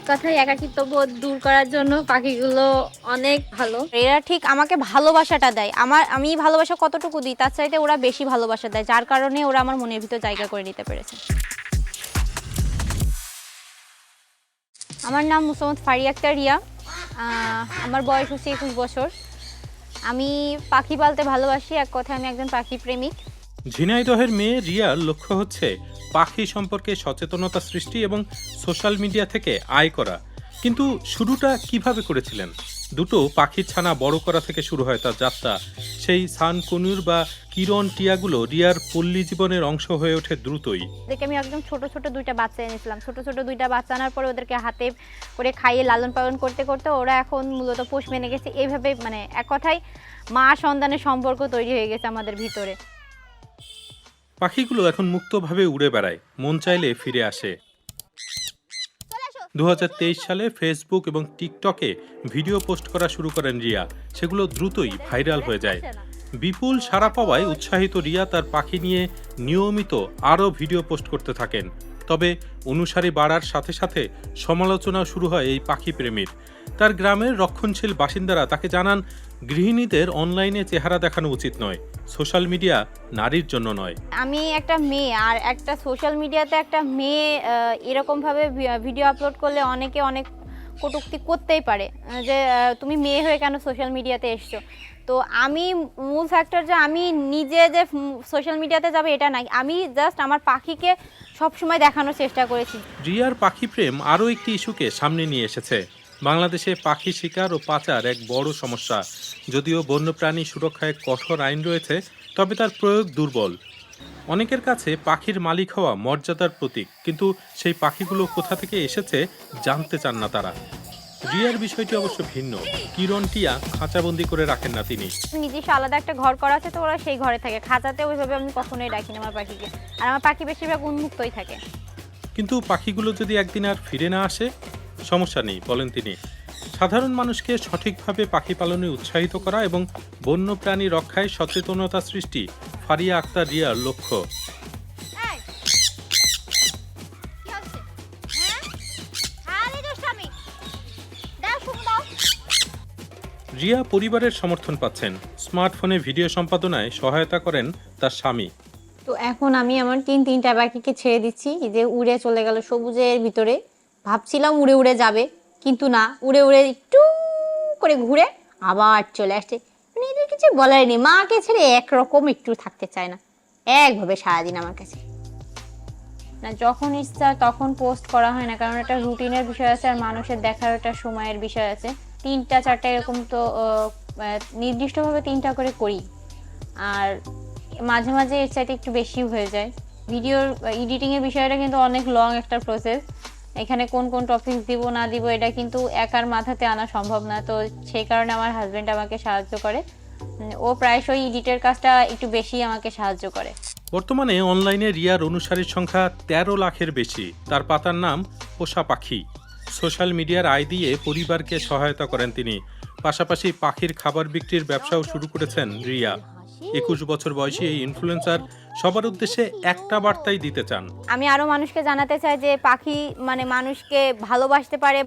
কথায় একাকিত্ব বোধ দূর করার জন্য পাখিগুলো অনেক ভালো। এরা ঠিক আমাকে ভালোবাসাটা দেয়, আমি ভালোবাসা কতটুকু দিই তার চাইতে ওরা বেশি ভালোবাসা দেয়, যার কারণে ওরা আমার মনের ভিতর জায়গা করে নিতে পেরেছে। আমার নাম মুসাম্মদ ফারিয়া আক্তার রিয়া। আমার বয়স হচ্ছে 21 বছর। আমি পাখি পালতে ভালোবাসি, এক কথায় আমি একজন পাখি প্রেমিক। ঝিনাইদহের মেয়ে রিয়ার লক্ষ্য হচ্ছে পাখি সম্পর্কে সচেতনতা সৃষ্টি এবং সোশ্যাল মিডিয়া থেকে আয় করা। কিন্তু শুরুটা কিভাবে করেছিলেন? দুটো পাখির ছানা বড় করা থেকে শুরু হয় তার যাত্রা। সেই সানকুনুর বা কিরণ টিয়াগুলো রিয়ার পল্লী জীবনের অংশ হয়ে ওঠে দ্রুতই। ওদেরকে আমি একদম ছোট ছোট দুইটা বাচ্চা এনেছিলাম। ছোট ছোট দুইটা বাচ্চা আনার পরে ওদেরকে হাতে করে খাইয়ে লালন পালন করতে করতে ওরা এখন মূলত পোষ মেনে গেছে। এইভাবে মানে এক কথায় মা সন্তানের সম্পর্ক তৈরি হয়ে গেছে আমাদের ভিতরে। পাখিগুলো এখন মুক্তভাবে উড়ে বেড়ায়, মন চাইলে ফিরে আসে। 2023 সালে ফেসবুক এবং টিকটকে ভিডিও পোস্ট করা শুরু করেন রিয়া। সেগুলো দ্রুতই ভাইরাল হয়ে যায়। বিপুল সাড়া পাওয়ায় উৎসাহিত রিয়া তার পাখি নিয়ে নিয়মিত আরও ভিডিও পোস্ট করতে থাকেন। তবে অনুসারী বাড়ার সাথে সাথে সমালোচনাও শুরু হয় এই পাখি প্রেমীর। তার গ্রামের রক্ষণশীল বাসিন্দারা তাকে জানান, গৃহিণীদের অনলাইনে চেহারা দেখানো উচিত নয়, সোশ্যাল মিডিয়া নারীর জন্য নয়। আমি একটা মেয়ে, আর একটা সোশ্যাল মিডিয়াতে একটা মেয়ে এরকমভাবে ভিডিও আপলোড করলে অনেকে অনেক কটূক্তি করতেই পারে যে তুমি মেয়ে হয়ে কেন সোশ্যাল মিডিয়াতে এসছো। তো আমি মূল ফ্যাক্টর যে আমি নিজে যে সোশ্যাল মিডিয়াতে যাবে এটা নাই, আমি জাস্ট আমার পাখিকে সবসময় দেখানোর চেষ্টা করেছি। রিয়ার পাখি প্রেম আরও একটি ইস্যুকে সামনে নিয়ে এসেছে। বাংলাদেশে পাখি শিকার ও পাচার এক বড় সমস্যা। যদিও বন্যপ্রাণী সুরক্ষায় কঠোর আইন রয়েছে, তবে তার প্রয়োগ দুর্বল। অনেকের কাছে পাখির মালিক হওয়া মর্যাদার প্রতীক, কিন্তু সেই পাখিগুলো কোথা থেকে এসেছে জানতে চান না তারা। রিয়ার বিষয়টি অবশ্য ভিন্ন। কিরণ টিয়া খাঁচাবন্দি করে রাখেন না তিনি। নিজস্ব আলাদা একটা ঘর করা আছে, তো ওরা সেই ঘরে থাকে। খাঁচাতে ওইভাবে আমি কখনোই রাখি না আমার পাখিকে। আর আমার পাখি বেশিরভাগ উন্মুক্তই থাকে। কিন্তু পাখিগুলো যদি একদিন আর ফিরে না আসে, সমস্যা নেই বলেন তিনি। সাধারণ মানুষকে সঠিকভাবে পাখি পালনে উৎসাহিত করা এবং বন্যপ্রাণী রক্ষায় সচেতনতা সৃষ্টি ফারিয়া আক্তার রিয়ার লক্ষ্য। রিয়া পরিবারের সমর্থন পাচ্ছেন। স্মার্টফোনে ভিডিও সম্পাদনায় সহায়তা করেন তার স্বামী। তো এখন আমি আমার তিনটা পাখিকে ছেড়ে দিচ্ছি, এই যে উড়ে চলে গেল সবুজের ভিতরে। ভাবছিলাম উড়ে উড়ে যাবে, কিন্তু না, উড়ে উড়ে একটু করে ঘুরে আবার চলে আসছে। মানে এদের কিছু বলার নেই, মাকে ছেড়ে একরকম একটু থাকতে চায় না, একভাবে সারাদিন আমার কাছে। না, যখন ইচ্ছা তখন পোস্ট করা হয় না, কারণ এটা রুটিনের বিষয় আছে আর মানুষের দেখার একটা সময়ের বিষয় আছে। 3টা 4টা এরকম তো নির্দিষ্টভাবে 3টা করে করি। আর মাঝে মাঝে এর চাইতে একটু বেশি হয়ে যায়। ভিডিওর এডিটিংয়ের বিষয়টা কিন্তু অনেক লং একটা প্রসেস। এখানে কোন কোন টপিক দিব না দিব এটা কিন্তু একার মাথাতে আনা সম্ভব না। তো সেই কারণে আমার হাজব্যান্ড আমাকে সাহায্য করে। ও প্রায়শই এডিটের কাজটা একটু বেশি আমাকে সাহায্য করে। বর্তমানে অনলাইনে রিয়ার অনুসারীর সংখ্যা 13 লাখের বেশি। তার পাতার নাম পোষা পাখি। সোশ্যাল মিডিয়ার আয় দিয়ে পরিবারকে সহায়তা করেন তিনি। পাশাপাশি পাখির খাবার বিক্রির ব্যবসাও শুরু করেছেন রিয়া। 21 বছর বয়সী এই ইনফ্লুয়েন্সার সবার উদ্দেশ্যে একটা বার্তাই দিতে চান। আমি আরো মানুষকে জানাতে চাই যে পাখি মানে মানুষকে ভালোবাসতে পারে।